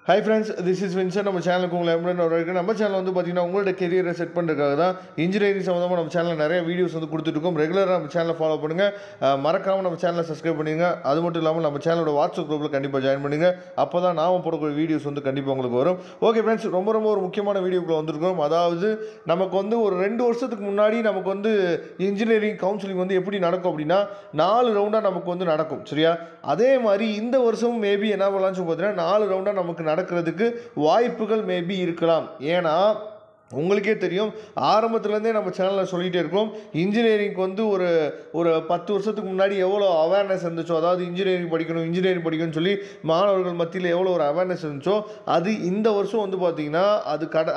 Hi friends, this is Vincent. நம்ம சேனலுக்கு உங்களை எப்படி நம்ம சேனல் வந்து பார்த்தீங்கன்னா உங்களோட கெரியரை செட் பண்ணுறதுக்காக தான் இன்ஜினியரிங் சம்மந்தமாக நம்ம சேனலில் நிறைய வீடியோஸ் வந்து கொடுத்துட்ருக்கோம். ரெகுலராக நம்ம சேனலை ஃபாலோ பண்ணுங்கள், மறக்காமல் நம்ம சேனலை சப்ஸ்கிரைப் பண்ணுங்க. அது மட்டும் இல்லாமல் நம்ம சேனலோட வாட்ஸ்அப் குரூப்பில் கண்டிப்பாக ஜாயின் பண்ணுங்கள். அப்போ தான் நாம் போடக்கூடிய வீடியோஸ் வந்து கண்டிப்பாக உங்களுக்கு வரும். ஓகே ஃப்ரெண்ட்ஸ், ரொம்ப ஒரு முக்கியமான வீடியோக்குள்ளே வந்திருக்கோம். அதாவது நமக்கு வந்து ஒரு 2 வருஷத்துக்கு முன்னாடி நமக்கு வந்து இன்ஜினியரிங் கவுன்சிலிங் வந்து எப்படி நடக்கும் அப்படின்னா 4 ரவுண்டாக நமக்கு வந்து நடக்கும். சரியா? அதே மாதிரி இந்த வருஷமும் மேபி என்ன பண்ணலாம்னு பார்த்தீங்கன்னா 4 ரவுண்டாக நமக்கு நடக்கிறதுக்கு வாய்ப்புகள் மேபி இருக்கலாம். ஏன்னா உங்களுக்கே தெரியும், ஆரம்பத்துலேருந்தே நம்ம சேனலில் சொல்லிகிட்டே இருக்கோம், இன்ஜினியரிங்க்கு வந்து ஒரு 10 வருஷத்துக்கு முன்னாடி எவ்வளோ அவேர்னஸ் இருந்துச்சோ, அதாவது இன்ஜினியரிங் படிக்கணும்னு சொல்லி மாணவர்கள் மத்தியில் எவ்வளோ ஒரு அவேர்னஸ் இருந்துச்சோ, அது இந்த வருஷம் வந்து பார்த்திங்கன்னா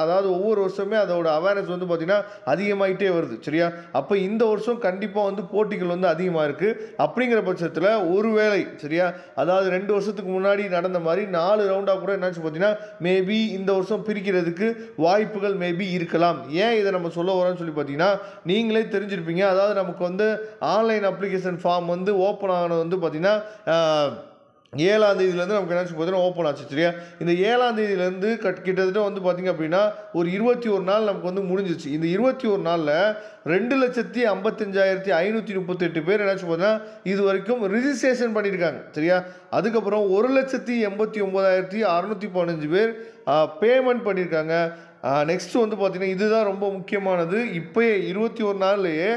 அதாவது ஒவ்வொரு வருஷமே அதோட அவேர்னஸ் வந்து பார்த்திங்கன்னா அதிகமாகிட்டே வருது. சரியா? அப்போ இந்த வருஷம் கண்டிப்பாக வந்து போட்டிகள் வந்து அதிகமாக இருக்குது. அப்படிங்கிற பட்சத்தில் ஒருவேளை சரியா, அதாவது 2 வருஷத்துக்கு முன்னாடி நடந்த மாதிரி 4 ரவுண்டாக கூட என்னாச்சு பார்த்தீங்கன்னா மேபி இந்த வருஷம் பிரிக்கிறதுக்கு வாய்ப்புகள் மேபி இருக்கலாம். ஏன் இதை நம்ம சொல்ல வரோம்னு சொல்லி பார்த்தீங்கன்னா நீங்களே தெரிஞ்சிருப்பீங்க. அதாவது நமக்கு வந்து ஆன்லைன் அப்ளிகேஷன் ஃபார்ம் வந்து ஓப்பன் ஆனது வந்து பார்த்தீங்கன்னா 7ஆம் தேதியிலேருந்து நமக்கு என்னாச்சு பார்த்தீங்கன்னா ஓப்பன் ஆச்சு. சரியா? இந்த 7ஆம் தேதியிலேருந்து கிட்டத்தட்ட வந்து பார்த்திங்க அப்படின்னா ஒரு 21 நாள் நமக்கு வந்து முடிஞ்சிச்சு. இந்த 21 நாளில் 2,55,538 பேர் என்னாச்சு பார்த்தீங்கன்னா இது வரைக்கும் ரிஜிஸ்ட்ரேஷன் பண்ணியிருக்காங்க. சரியா? அதுக்கப்புறம் 1,89,615 பேர் பேமெண்ட் பண்ணியிருக்காங்க. நெக்ஸ்ட் வந்து பார்த்திங்கன்னா இதுதான் ரொம்ப முக்கியமானது. இப்போயே 21 நாள்லேயே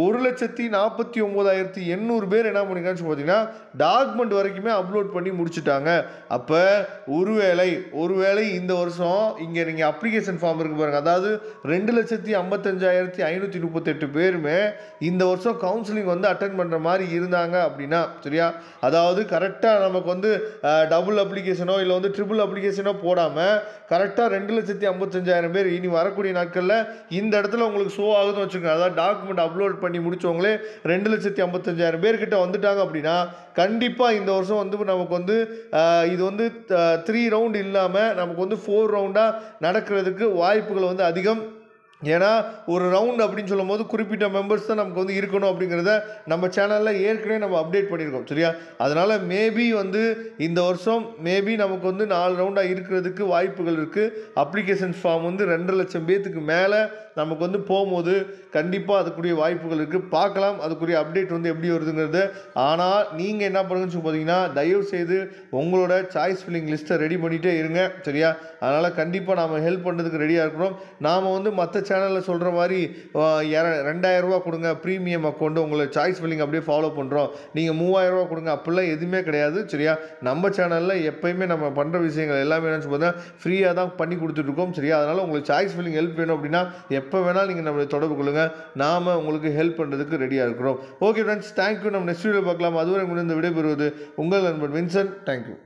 1,49,800 பேர் என்ன பண்ணிருக்கான்னு பார்த்தீங்கன்னா டாக்குமெண்ட் வரைக்குமே அப்லோட் பண்ணி முடிச்சுட்டாங்க. அப்போ ஒருவேளை இந்த வருஷம் இங்கே நீங்கள் அப்ளிகேஷன் ஃபார்ம் இருக்கு பாருங்கள், அதாவது 2,55,538 பேருமே இந்த வருஷம் கவுன்சிலிங் வந்து அட்டென்ட் பண்ணுற மாதிரி இருந்தாங்க அப்படின்னா சரியா, அதாவது கரெக்டாக நமக்கு வந்து டபுள் அப்ளிகேஷனோ இல்லை வந்து ட்ரிபிள் அப்ளிகேஷனோ போடாமல் கரெக்டாக 2,55,000 பேர் இனி வரக்கூடிய நாட்களில் இந்த இடத்துல உங்களுக்கு ஷோ ஆகுதுன்னு வச்சுக்கோங்க. அதாவது டாக்குமெண்ட் அப்லோட் பண்ணி முடிச்சவங்களே 2,55,000 பேர்கிட்ட வந்துட்டாங்க அப்படின்னா கண்டிப்பாக இந்த வருஷம் வந்து நமக்கு வந்து இது வந்து 3 ரவுண்ட் இல்லாமல் நமக்கு வந்து 4 ரவுண்டாக நடக்கிறதுக்கு வாய்ப்புகள் வந்து அதிகம். ஏன்னா ஒரு ரவுண்ட் அப்படின்னு சொல்லும் போது குறிப்பிட்ட மெம்பர்ஸ் தான் நமக்கு வந்து இருக்கணும் அப்படிங்கிறத நம்ம சேனலில் ஏற்கனவே நம்ம அப்டேட் பண்ணியிருக்கோம். சரியா? அதனால் மேபி வந்து இந்த வருஷம் மேபி நமக்கு வந்து 4 ரவுண்டாக இருக்கிறதுக்கு வாய்ப்புகள் இருக்குது. அப்ளிகேஷன் ஃபார்ம் வந்து 2.5 லட்சம் பேத்துக்கு மேலே நமக்கு வந்து போகும்போது கண்டிப்பாக அதுக்குரிய வாய்ப்புகள் இருக்குது. பார்க்கலாம் அதுக்குரிய அப்டேட் வந்து எப்படி வருதுங்கிறது. ஆனால் நீங்கள் என்ன பண்ணுங்கன்னு சொல்லி பார்த்தீங்கன்னா தயவுசெய்து உங்களோட சாய்ஸ் ஃபில்லிங் லிஸ்ட்டை ரெடி பண்ணிகிட்டே இருங்க. சரியா? அதனால் கண்டிப்பாக நாம் ஹெல்ப் பண்ணுறதுக்கு ரெடியாக இருக்கிறோம். நாம் வந்து மற்ற சேனலில் சொல்கிற மாதிரி 2,000 ரூபா கொடுங்க ப்ரீமியம் அக்கௌண்ட்டு உங்களை சாய்ஸ் ஃபில்லிங் அப்படியே ஃபாலோ பண்ணுறோம், நீங்கள் 3,000 ரூபா கொடுங்க, அப்படிலாம் எதுவுமே கிடையாது. சரியா? நம்ம சேனலில் எப்போயுமே நம்ம பண்ணுற விஷயங்கள் எல்லாமே என்னன்னு பார்த்தீங்கன்னா ஃப்ரீயாக தான் பண்ணி கொடுத்துட்ருக்கோம். சரியா? அதனால் உங்களுக்கு சாய்ஸ் ஃபில்லிங் ஹெல்ப் வேணும் அப்படின்னா எப்போ வேணாலும் நீங்கள் நம்மளை தொடர்பு கொள்ளுங்கள், நாம் உங்களுக்கு ஹெல்ப் பண்ணுறதுக்கு ரெடியாக இருக்கிறோம். Okay friends, thank you. நம்ம நெக்ஸ்ட் வீடியோ பார்க்கலாம். அதுவரை இந்த விடைபெறுவது உங்கள் நண்பன் வின்சென்ட். தேங்க்யூ.